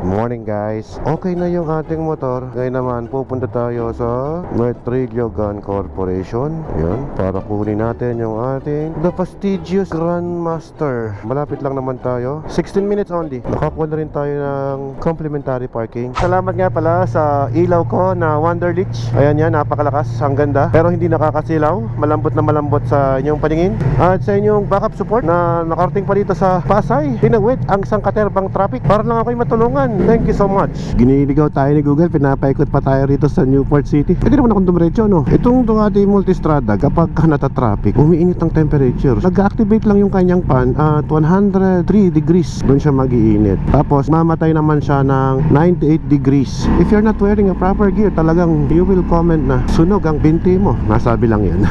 Morning guys. Okay na yung ating motor. Ngayon naman pupunta tayo sa Metrillo Gun Corporation. Yun, para kunin natin yung ating The Fastidious Grandmaster. Malapit lang naman tayo, 16 minutes only. Nakakuha na rin tayo ng complimentary parking. Salamat nga pala sa ilaw ko na Wonderlich. Ayan yan, napakalakas, ang ganda. Pero hindi nakakasilaw, malambot na malambot sa inyong paningin. At sa inyong backup support na nakarating pa dito sa Pasay. Tinawid ang sangkaterbang traffic para lang ako'y matulungan. Thank you so much. Giniligaw tayo ni Google, pinapaikot pa tayo rito sa Newport City. Pwede naman akong dumiretso, no? Itong Ducati Multistrada, kapag nata-traffic, umiinit ang temperature. Nag-activate lang yung kanyang pan at 103 degrees. Doon siya mag-iinit. Tapos, mamatay naman siya ng 98 degrees. If you're not wearing a proper gear, talagang you will comment na sunog ang binti mo. Nasabi lang yan.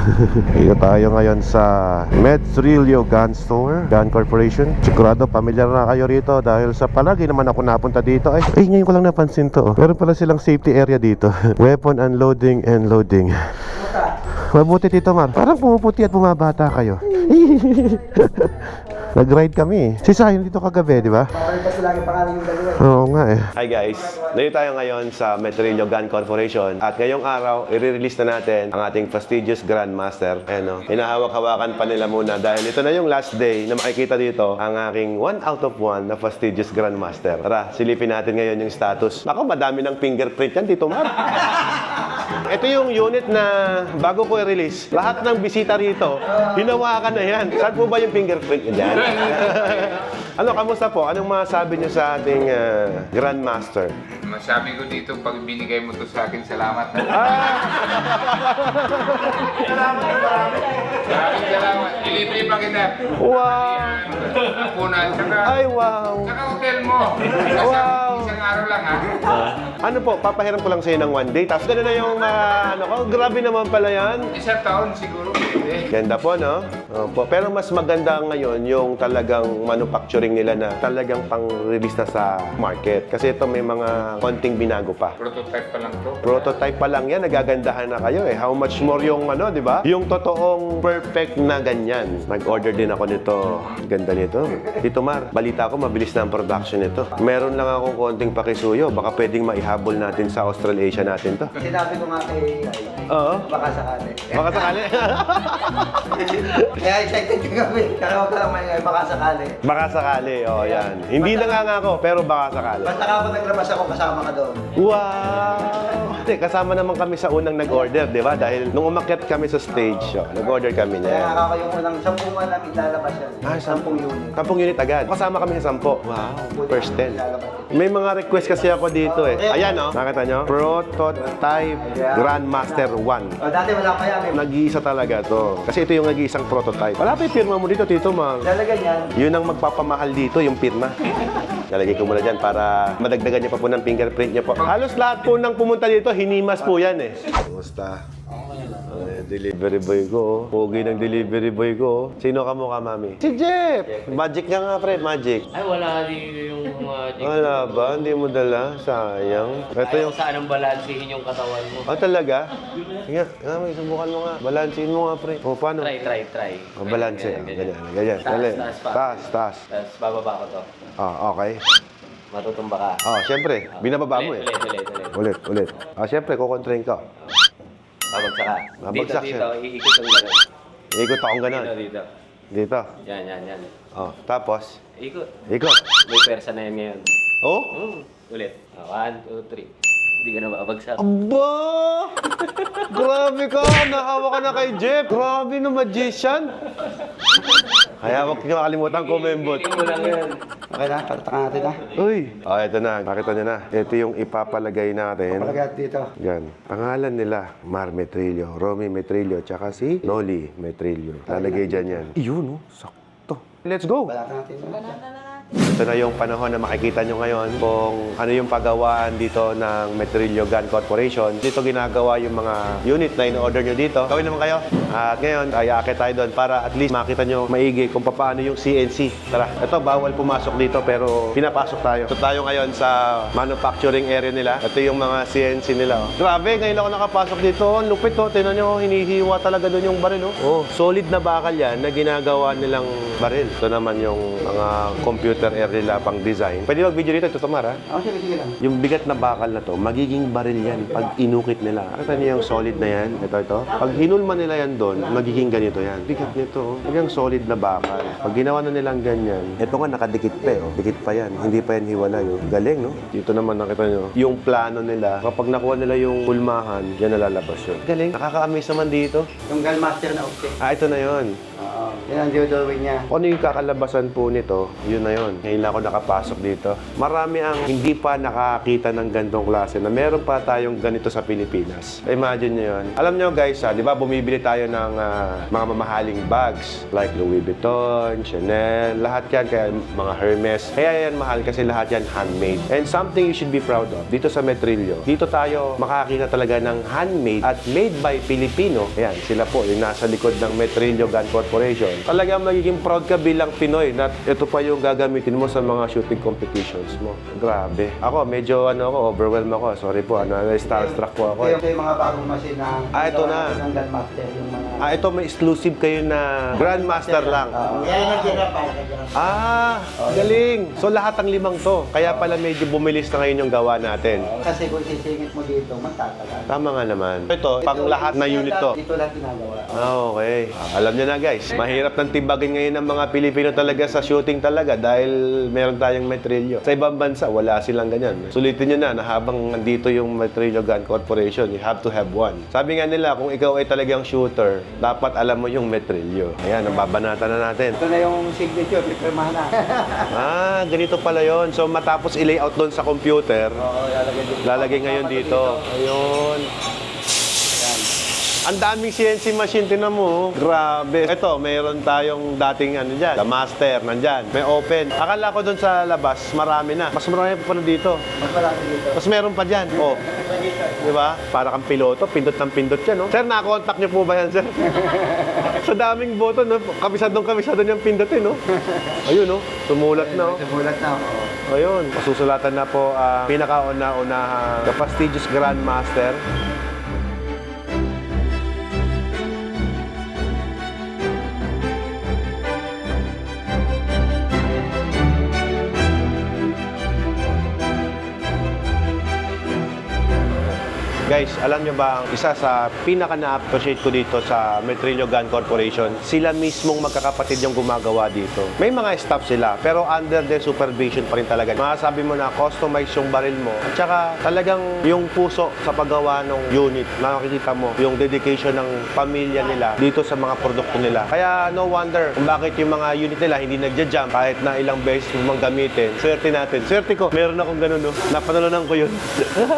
Dito tayo ngayon sa Metrillo Gun Store, Gun Corporation. Sigurado, pamilyar na kayo rito dahil sa palagi naman ako napunta dito. Ay, ngayon ko lang napansin to. Meron pala silang safety area dito. Weapon unloading and loading. Mabuti Tito Mar. Parang pumuputi at bumabata kayo. Nag-ride kami. Si Sayon dito kagabi, di ba? Kasi lagi pangalan yung dalawa. Oo nga eh. Hi guys, nandito tayo ngayon sa Metrillo Gun Corporation at ngayong araw, i-release na natin ang ating Fastidious Grandmaster. Ayan o, hinahawak-hawakan pa nila muna dahil ito na yung last day na makikita dito ang aking 1 out of 1 na Fastidious Grandmaster. Tara, silipin natin ngayon yung status. Ako, madami ng fingerprint yan, Tito Mar. Ito yung unit na bago ko i-release, lahat ng bisita rito, hinawakan na yan. Saan po ba yung fingerprint niya dyan? Ano, kamusta po? Anong masabi niyo sa ating Grandmaster? Masabi ko dito, pag binigay mo to sa akin, salamat. Salamat. Ilibre pa kita. Wow! Punan. Ay, wow! Saka hotel mo. Wow! Isang araw lang, ha? Ano po, papahiram ko lang sa'yo ng 1 day. Tapos gano'n na yung ano ko. Grabe naman pala yan. Isang taon siguro. Pwede. Ganda po, no? Opo. Pero mas maganda ngayon yung talagang manufacturing nila na talagang pang-release na sa market. Kasi ito may mga konting binago pa. Prototype pa lang to. Prototype pa lang yan, nagagandahan na kayo eh. How much more yung ano, di ba? Yung totoong perfect na ganyan. Nag-order din ako nito. Ganda nito. Tito Mar, balita ko mabilis na ang production nito. Meron lang akong konting pakisuyo. Baka pwedeng maihabol natin sa Australasia natin to. Sinabi ko nga kay Rai, Oo. baka sakali. Baka sakali. Kaya excited ka kami. Kaya huwag ka lang maingay, baka sakali. Baka sakali, oh yan. Hindi na nga ako, pero baka sakali. Basta kapag naglabas ako, kasama ka doon. Wow! Hindi, kasama naman kami sa unang nag-order, di ba? Dahil nung umakyat kami sa stage, nag-order kami Kaya niya. ako yung unang 10 man namin ilalabas yan. 10 unit. 10 unit agad. Kasama kami sa 10. Wow, first 10. Ilalabas yan. May mga request kasi ako dito eh. Ayan oh, nakita nyo? Prototype Grandmaster 1. O, dati wala pa yan. Nag-iisa talaga to. Kasi ito yung nag-iisang prototype. Wala pa yung pirma mo dito, Tito Mang. Lalagyan yan. Yun ang magpapamahal dito, yung pirma. Lalagay ko muna dyan para madagdagan niyo pa po ng fingerprint niyo po. Halos lahat po ng pumunta dito, hinimas po yan eh. Kumusta? Delivery boy ko, oh. Pogi ng delivery boy ko, oh. Sino ka mukha, mami? Si Jeff! Magic ka nga, pre, magic. Ay, wala dito yung mga... Wala ba? Hindi mo dala? Sayang. Ito yung... Saan ang balansihin yung katawan mo? Oh, talaga? Sige nga, may subukan mo nga. Balansin mo nga, pre. O, paano? Try. O, balanse. Ganyan. Taas, Dali. taas pa. Taas. Tapos bababa ko to. Ah, okay. Matutumba ka. Ah, syempre. Binababa mo eh. Ulit. Ah, syempre, kukontrain ka. Babagsak ka. Babagsak Dito, siya. iikot ang gano'n. Ikot akong ganun. Dito. Dito. Yan. Oh, tapos, Ikot. ikot. May persa na yan ngayon. Oh? Ulit. 1, 2, 3. Hindi ka na babagsak. Aba! Grabe ka! Nakawa ka na kay Jeff! Grabe na magician! Kaya huwag niyo makalimutan kumembot. Hindi mo lang yan. Okay na, palatakan natin na. Uy! Oh, ito na. Nakita niyo na. Ito yung ipapalagay natin. Palagay dito. Yan. Pangalan nila, Mar Metrillo, Romy Metrillo, tsaka si Noli Metrillo. Lalagay dyan yan. Iyon, oh. Sakto. Let's go! Balatan natin. Ito na yung panahon na makikita nyo ngayon kung ano yung pagawaan dito ng Metrillo Gun Corporation. Dito ginagawa yung mga unit na in-order nyo dito. Gawin naman kayo. At ngayon, ay aakit tayo doon para at least makita nyo maigi kung paano yung CNC. Tara, ito bawal pumasok dito pero pinapasok tayo. Ito tayo ngayon sa manufacturing area nila. Ito yung mga CNC nila. Oh. Grabe, ngayon ako nakapasok dito. Lupit to. Tingnan nyo, hinihiwa talaga doon yung baril. Oh, solid na bakal yan na ginagawa nilang baril. Ito naman yung mga computer software area nila pang design. Pwede mag-video dito, Tito Mar, ha? Sige lang. Yung bigat na bakal na to, magiging baril yan pag inukit nila. Nakita niyo yung solid na yan? Ito. Pag hinulma nila yan doon, magiging ganito yan. Bigat nito, oh. Yung solid na bakal. Pag ginawa na nilang ganyan, ito nga nakadikit pa, oh. Dikit pa yan. Hindi pa yan hiwalay, oh. Galing, no? Dito naman nakita nyo, yung plano nila, kapag nakuha nila yung pulmahan, yan nalalabas yun. Galing. Nakaka-amaze naman dito. Yung Gunmaster na object. Ito na yun. Oo. Yan ang dewdewin niya. Kung ano yung kakalabasan po nito, yun na yun. Ngayon lang ako nakapasok dito. Marami ang hindi pa nakakita ng gantong klase na meron pa tayong ganito sa Pilipinas. Imagine nyo yun. Alam nyo guys, di ba bumibili tayo ng mga mamahaling bags like Louis Vuitton, Chanel, lahat yan, kaya mga Hermes. Kaya yan mahal kasi lahat yan handmade. And something you should be proud of. Dito sa Metrillo, dito tayo makakita talaga ng handmade at made by Filipino. Ayan, sila po yung nasa likod ng Metrillo Gun Corporation. Talagang magiging proud ka bilang Pinoy na ito pa yung gagamitin mo sa mga shooting competitions mo. Grabe. Ako, medyo overwhelmed ako. Sorry po, starstruck po ako. Ito yung mga bagong machine na Ito na. ng Gunmaster. Yung mga... Ito may exclusive kayo na Grandmaster lang. Yan ang ginagawa. Galing. So lahat ng limang to. Kaya pala medyo bumilis na ngayon yung gawa natin. Kasi kung sisingit mo dito, matatagal. Tama nga naman. Ito, pang lahat na unit to. Dito lang ginagawa. Okay. Alam niyo na guys, mahirap ng tibagin ngayon ng mga Pilipino talaga sa shooting talaga dahil meron tayong Metrillo. Sa ibang bansa, wala silang ganyan. Sulitin nyo na habang nandito yung Metrillo Gun Corporation, you have to have one. Sabi nga nila, kung ikaw ay talagang shooter, dapat alam mo yung Metrillo. Ayan, nababanatan na natin. Ito na yung signature, pipirmahan na. Ganito pala yon. So matapos i-layout doon sa computer, Oo, lalagay ngayon dito. Ayun. Ang daming CNC machine, tinan mo. Grabe. Ito, mayroon tayong dating dyan. The Master, nandyan. May open. Akala ko doon sa labas, marami na. Mas marami pa pala dito. Mas marami dito. Mas meron pa dyan. Oh. Di ba? Para kang piloto, pindot ng pindot yan, no? Sir, nakakontak niyo po ba yan, sir? Sa daming boto, no? Kabisadong yung pindutin, no? Ayun, no? Sumulat na, oh. Sumulat na, oo. Ayun, pasusulatan na po ang pinakauna-unahang the prestigious Grandmaster. Guys, alam nyo ba, ang isa sa pinaka na-appreciate ko dito sa Metrillo Gun Corporation, sila mismong magkakapatid yung gumagawa dito. May mga staff sila, pero under their supervision pa rin talaga. Masasabi mo na customize yung baril mo. At saka talagang yung puso sa paggawa ng unit, nakikita mo yung dedication ng pamilya nila dito sa mga produkto nila. Kaya no wonder kung bakit yung mga unit nila hindi nagja-jump kahit na ilang beses mo mang gamitin. Swerte natin. Swerte ko. Meron akong ganun, no? Napanalunan ko yun.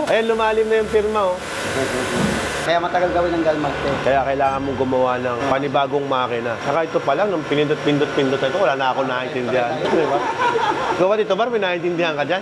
Ayan, lumalim na yung firma, oh. Kaya matagal gawin ng Gunmaster. Kaya kailangan mong gumawa ng panibagong makina. Saka ito pa lang, nung pinindot-pindot ito, wala na ako naintindihan. Diba? Gawa dito, Bar, may naintindihan ka dyan?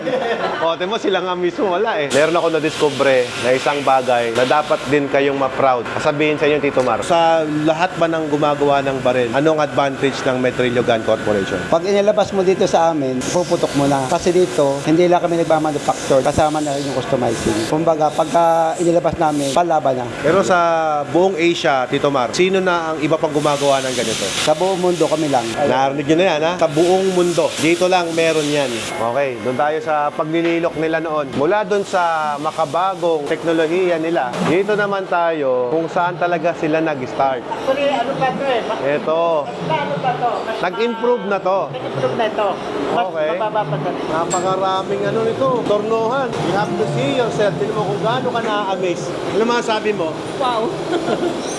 O, mo sila nga mismo, wala eh. Meron ako na-discover na isang bagay na dapat din kayong ma-proud. Sabihin sa inyo, Tito Mar, sa lahat ba ng gumagawa ng baril, anong advantage ng Metrillo Gun Corporation? Pag inilabas mo dito sa amin, puputok mo na. Kasi dito, hindi lang kami nagmamanufacture, kasama na rin yung customizing. Kumbaga, pagka inilabas namin, palaban na. Pero sa buong Asia, Tito Mar, sino na ang iba pang gumagawa ng ganito? Sa buong mundo kami lang. Narinig nyo na yan, ha? Sa buong mundo. Dito lang meron yan. Okay, doon tayo sa pagninilok nila noon. Mula doon sa makabagong teknolohiya nila, dito naman tayo kung saan talaga sila nag-start. Ano pa ito eh? Ito, Ano pa ito? nag-improve na to. Nag-improve na ito. Mas Okay. mababa pa ito. Napakaraming nito, tornohan. You have to see yourself. Tignan mo kung gaano ka na-amaze. Ano mga sabi mo? Wow!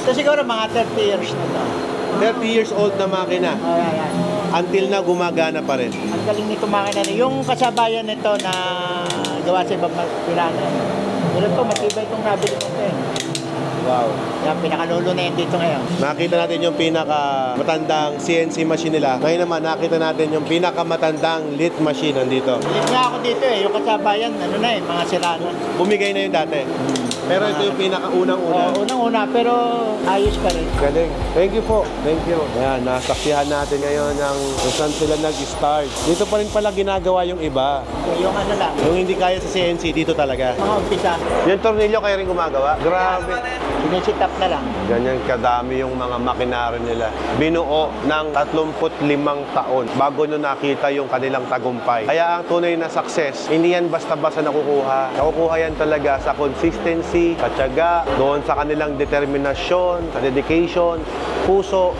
Ito siguro mga 30 years na ito. 30 years old na makina. Ayan. Until na gumagana pa rin. Ang galing nito makina na. Yung kasabayan nito na gawa sa ibang pirana. Pero ito, matibay itong nabili ko ito eh. Wow. Yung pinakalulo na yun dito ngayon. Nakita natin yung pinakamatandang CNC machine nila. Ngayon naman, nakita natin yung pinakamatandang lit machine nandito. Lit nga ako dito eh. Yung kasabayan, ano na eh, mga sira na. Bumigay na yun dati. Pero ito yung pinakaunang-una. Unang-una, pero ayos pa rin. Galing. Thank you po. Thank you. Ayan, nasaksihan natin ngayon ang kung saan sila nag-start. Dito pa rin pala ginagawa yung iba. Yung ano lang, Yung hindi kaya sa CNC, dito talaga. mga umpisa. Yung tornilyo kayo rin gumagawa? Grabe. Sinesit up na lang. Ganyan kadami yung mga makinaryo nila. Binuo ng 35 taon bago nyo nakita yung kanilang tagumpay. Kaya ang tunay na success, hindi yan basta-basta nakukuha. Nakukuha yan talaga sa consistency, sa tiyaga, doon sa kanilang determinasyon, sa dedication, puso,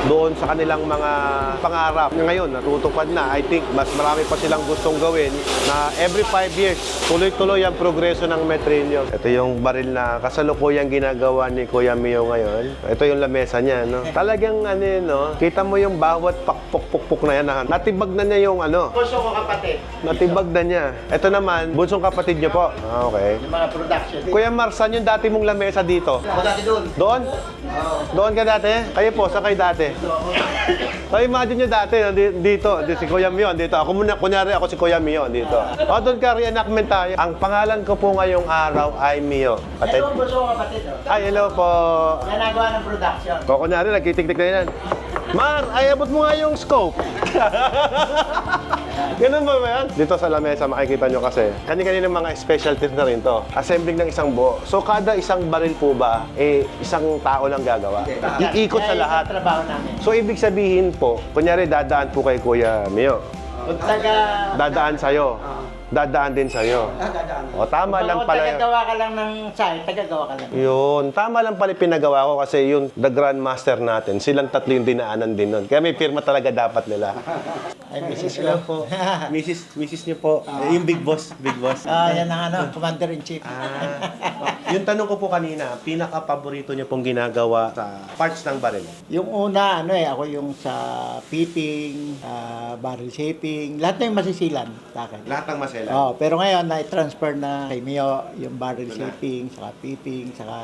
doon sa kanilang mga pangarap. Ngayon, natutupad na. I think mas marami pa silang gustong gawin na every 5 years, tuloy-tuloy ang progreso ng Metrillo. Ito yung baril na kasalukuyang ginagawa ni Kuya Mio ngayon. Ito yung lamesa niya, no? Talagang ano yun, no? Kita mo yung bawat pakpok-pukpok na yan. Natibag na niya yung ano. Puso ko kapatid. Natibag na niya. Ito naman, bunsong kapatid niyo po. Okay. Yung mga production. Kuya Marsan, yung dati mong lamesa dito. Ako dati doon. Doon? Doon ka dati? Kayo po, saan kayo dati? So imagine nyo dati, no, dito, si Kuya Mio, dito. Ako muna, kunyari ako si Kuya Mio, dito. O, doon ka, reenactment tayo. Ang pangalan ko po ngayong araw ay Mio. Ito ang puso ko kapatid. Oh. Ay, hello po. Ginagawa ng production. O, kunyari, nagtitik-tik na yan. Mar, ay, abot mo nga yung scope. Ganun ba yan? Dito sa lamesa, makikita nyo kasi, kani-kanina mga specialties na rin to. Assembling ng isang buo. So, kada isang baril po ba, isang tao lang gagawa. Iikot sa Kaya lahat. yung trabaho namin. So, ibig sabihin po, kunyari, dadaan po kay Kuya Mio. Kung taga... Dadaan sa'yo. Dadaan din sa'yo. O, tama lang Kung pala. tagagawa ka lang ng site, tagagawa ka lang. Yun, tama lang pala yung pinagawa ko kasi yung the Grandmaster natin, silang tatlo yung dinaanan din nun. Kaya may firma talaga dapat nila. Ay, Mrs. Hello po. Mrs. niyo po, yung big boss. Yan ang ano, Commander-in-Chief. Yung tanong ko po kanina, pinaka-paborito niyo pong ginagawa sa parts ng baril? Yung una, ako yung sa fitting, barrel shaping, lahat na yung masisilan sa akin. Lahat ng masela. Pero ngayon, na-transfer na kay Mio yung barrel shaping, saka fitting, saka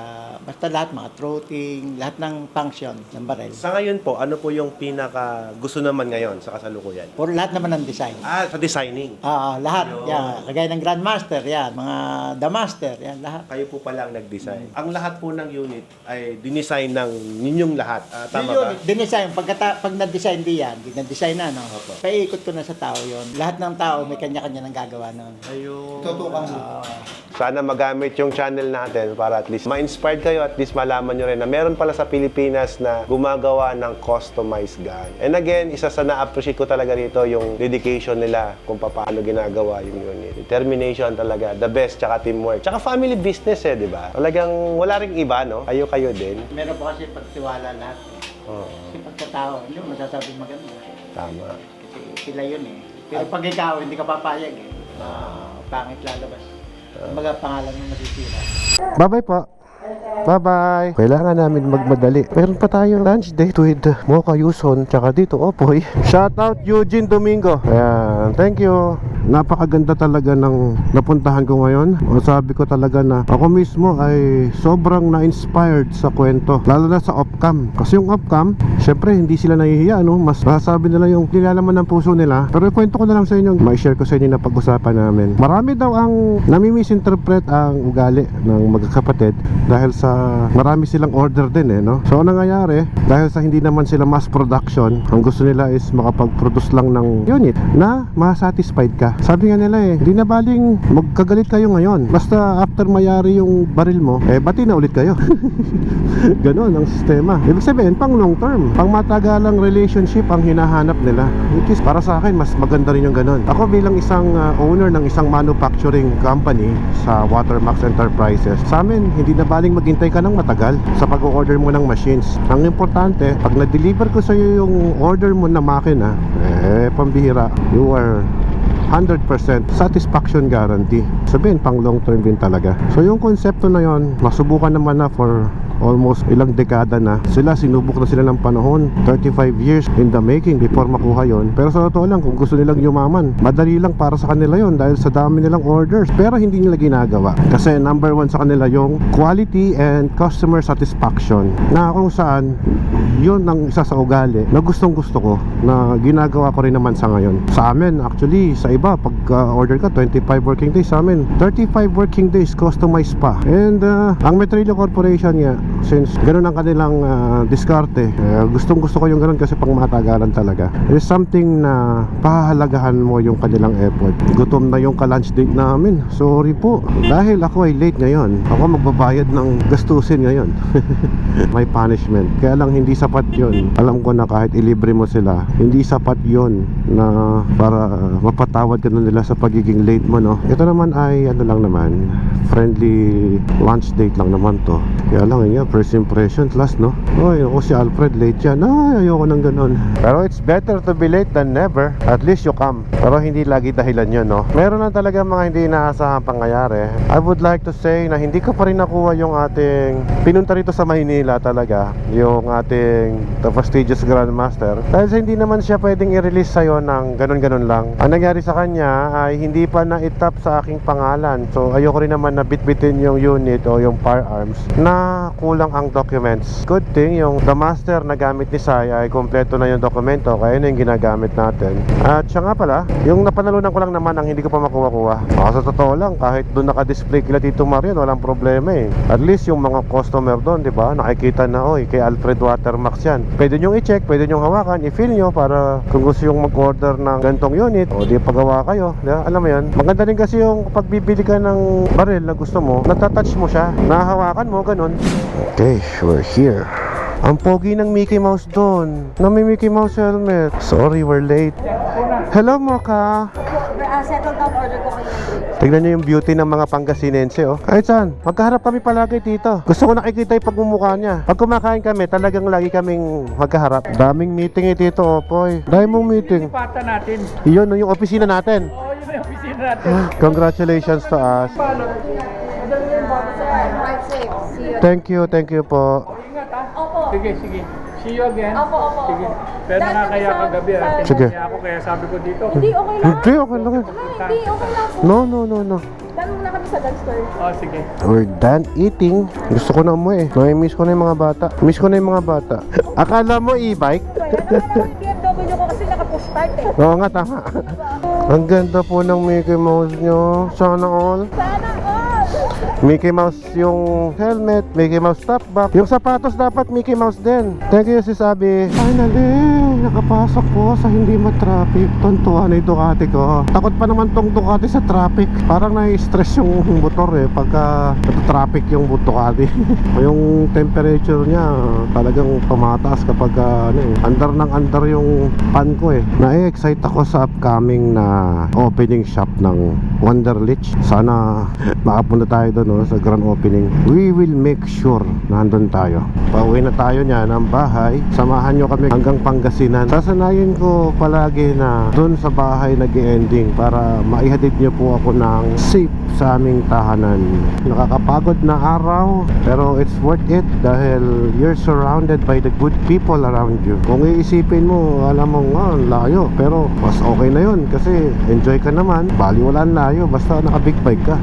basta lahat, mga throating, lahat ng function ng barrel. Sa ngayon po, ano po yung pinaka gusto naman ngayon sa kasalukuyan? Puro lahat naman ng design. Sa designing. Lahat. Yan. Kagaya ng Grandmaster, yan. Mga The Master, yan. Lahat. Kayo po pala ang nag-design. Ang lahat po ng unit ay dinesign ng ninyong lahat. Tama Yun, ba? dinesign. Pag na-design di yan, na-design na, no? Paiikot ko na sa tao yon. Lahat ng tao may kanya-kanya ng gagawa nun. Ayun. Sana magamit yung channel natin para at least ma-inspired kayo, at least malaman nyo rin na meron pala sa Pilipinas na gumagawa ng customized gun. And again, isa sa na-appreciate ko talaga rito yung dedication nila kung paano ginagawa yung unit. Determination talaga, the best, tsaka teamwork. Tsaka family business di ba? Talagang wala ring iba, no? Kayo din. Meron po kasi pagtiwala lahat. Oo. Kasi pagkatao, hindi mo masasabing maganda. Tama. Kasi sila yun Pero pag ikaw, hindi ka papayag pangit lalabas. Mga pangalan mo masisira. Bye-bye po. Bye-bye. Kailangan namin magmadali. Meron pa tayong lunch date with Mocha Yuson, tsaka dito, Opoy. Shoutout Eugene Domingo. Ayan, thank you. Napakaganda talaga ng napuntahan ko ngayon. O, sabi ko talaga na ako mismo ay sobrang na-inspired sa kwento. Lalo na sa off-cam. Kasi yung off-cam, syempre hindi sila nahihiya, no? Mas masasabi nila yung nilalaman ng puso nila. Pero kwento ko na lang sa inyo, ma-share ko sa inyo na pag-usapan namin. Marami daw ang nami-misinterpret ang ugali ng magkakapatid dahil sa marami silang order din no? So ang nangyayari, dahil sa hindi naman sila mass production, ang gusto nila is makapag-produce lang ng unit na masatisfied ka. Sabi nga nila hindi na baling magkagalit kayo ngayon, basta after mayari yung baril mo, bati na ulit kayo. Ganon ang sistema. Ibig sabihin, pang long term, pang matagalang relationship ang hinahanap nila, which is para sa akin mas maganda rin yung ganon. Ako bilang isang owner ng isang manufacturing company sa Watermax Enterprises, sa amin hindi na baling maghintay ka ng matagal sa pag-order mo ng machines. Ang importante, pag na-deliver ko sa iyo yung order mo na makina, pambihira, you are 100% satisfaction guarantee. Sabihin, pang long term din talaga. So yung konsepto na yon, masubukan naman na for almost ilang dekada na. Sinubok na sila ng panahon, 35 years in the making before makuha yon. Pero sa totoo lang, kung gusto nilang yumaman, madali lang para sa kanila yon dahil sa dami nilang orders. Pero hindi nila ginagawa. Kasi number one sa kanila yung quality and customer satisfaction, na kung saan yun ang isa sa ugali na gustong gusto ko, na ginagawa ko rin naman sa ngayon. Sa amin, actually, sa iba, pag order ka 25 working days, sa amin 35 working days customized pa. And ang Metrillo Corporation nga, since ganun ang kanilang diskarte. Gustong gusto ko yung ganun kasi pang matagalan talaga. There's something na pahahalagahan mo yung kanilang effort. Gutom na yung ka-lunch date namin, sorry po, dahil ako ay late ngayon. Ako magbabayad ng gastusin ngayon. May punishment, kaya lang hindi sapat yun. Alam ko na kahit ilibre mo sila, hindi sapat yun na para mapatawad ka na nila sa pagiging late mo, no? Ito naman ay ano lang naman, friendly lunch date lang naman to. Kaya lang yun, first impressions last, no? Oy, ako si Alfred late yan. Ay, ayoko ng ganun. Pero it's better to be late than never. At least you come. Pero hindi lagi dahilan yun, no? Meron na talaga mga hindi inaasahang pangyayari. I would like to say na hindi ko pa rin nakuha yung ating pinunta rito sa Maynila talaga, yung ating The Prestigious Grandmaster, dahil sa hindi naman siya pwedeng i-release sa'yo ng ganun-ganun lang. Ang nangyari sa kanya ay hindi pa na-itap sa aking pangalan. So ayoko rin naman na bitbitin yung unit o yung firearms na kulang ang documents. Good thing yung The Master na gamit ni Sai ay kompleto na yung dokumento, kaya yun yung ginagamit natin. At siya nga pala, yung napanalunan ko lang naman ang hindi ko pa makuha-kuha. Sa totoo lang, kahit doon naka-display kila Tito Marian, walang problema eh. At least yung mga customer doon, di ba, nakikita na, oy, kay Alfred Watermax yan. Pwede nyo i-check, pwede nyo hawakan, i-fill nyo para kung gusto yung mag-order ng gantong unit, o di pagawa kayo, diba? Alam mo yun, maganda din kasi yung pagbibili ka ng baril na gusto mo, natatouch mo siya, nahahawakan mo, ganun. Okay, we're here. Ang pogi ng Mickey Mouse doon, na may Mickey Mouse helmet. Sorry, we're late. Hello, Mocha. Settle down order ko kayo. Tignan nyo yung beauty ng mga Pangasinense, oh. Kahit saan, magkaharap kami palagi dito. Gusto ko nakikita yung pagmumukha niya. Pag kumakain kami, talagang lagi kaming magkaharap. Daming meeting eh dito, Opoy. Dahil mong meeting. Pata natin. Yun, yung opisina natin. Oo, yun yung opisina natin. Congratulations to us. Right safe. See you. Thank you po. Ingat ha. Opo. Sige. See you again. Opo. Sige. Pero nakakaya kagabi ha. Sige. Kaya ako kaya sabi ko dito. Hindi, okay lang. Hindi, okay lang. Hindi, okay lang po. No. Tanong na kami sa drugstore. Oh, sige. We're done eating. Gusto ko na umuwi. Nami-miss ko na yung mga bata. Miss ko na yung mga bata. Akala mo e-bike? So, yan naman yung BMW ko kasi naka-push start eh. Oo nga, tama. Ang ganda po ng Mickey Mouse nyo. Sana all. Sana all! Mickey Mouse yung helmet, Mickey Mouse top back. Yung sapatos dapat Mickey Mouse din. Thank you, Sis Abby. Finally, nakapasok po sa hindi matraffic. Tontuhan na yung Ducati ko. Takot pa naman tong Ducati sa traffic. Parang nai-stress yung motor eh pagka traffic yung Ducati. Yung temperature niya talagang tumataas kapag under yung pan ko eh. Na-excite ako sa upcoming na opening shop ng Wonderlich. Sana makapunta tayo doon, no, sa grand opening. We will make sure na nandun tayo. Pauwi na tayo niya ng bahay. Samahan nyo kami hanggang Pangasinan. Sasanayin ko palagi na doon sa bahay nag-ending para maihatid nyo po ako ng safe sa aming tahanan. Nakakapagod na araw pero it's worth it dahil you're surrounded by the good people around you. Kung iisipin mo, alam mo nga, layo, pero mas okay na yun kasi enjoy ka naman. Bali wala ang layo basta naka big bike ka.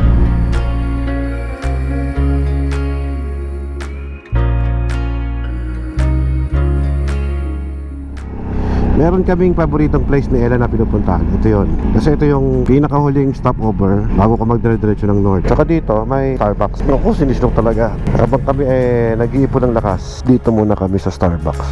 Meron kaming paboritong place ni Ella na pinupuntahan. Ito yun. Kasi ito yung pinakahuling stopover bago ka magdire-diretso ng north. Saka dito may Starbucks. Naku, sinisinok talaga. Habang kami nag-iipon ng lakas, dito muna kami sa Starbucks.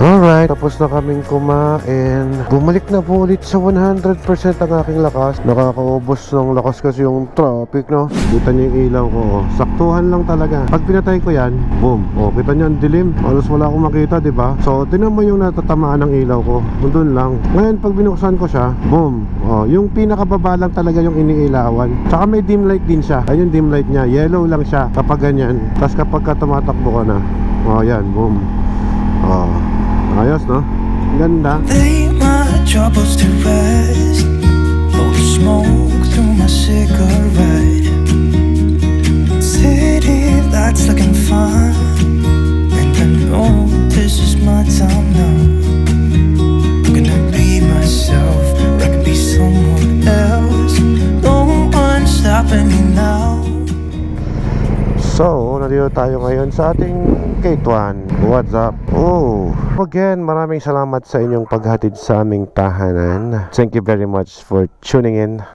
Alright, tapos na kaming kumain. Bumalik na po ulit sa 100% ang aking lakas. Nakakaubos ng lakas kasi yung traffic, no? Kita niyo yung ilaw ko, oh. Saktuhan lang talaga. Pag pinatay ko yan, boom. Oh, kita niyo ang dilim. Halos wala akong makita, di ba? So, tinan mo yung natatamaan ng ilaw ko. Doon lang. Ngayon, pag binuksan ko siya, boom. Oh, yung pinakababa lang talaga yung iniilawan. Tsaka may dim light din siya. Ayun, dim light niya. Yellow lang siya kapag ganyan. Tapos kapag tumatakbo ka na, oh, yan, boom. Oh. Ayos, no? Ganda. Lay my troubles to rest. Blow the smoke through my cigarette. City lights looking fine, and I know this is my time now. I'm gonna be myself, or I could be someone else. No one's stopping me now. So, nandito tayo ngayon sa ating K1. What's up? Oh, again, maraming salamat sa inyong paghatid sa aming tahanan. Thank you very much for tuning in.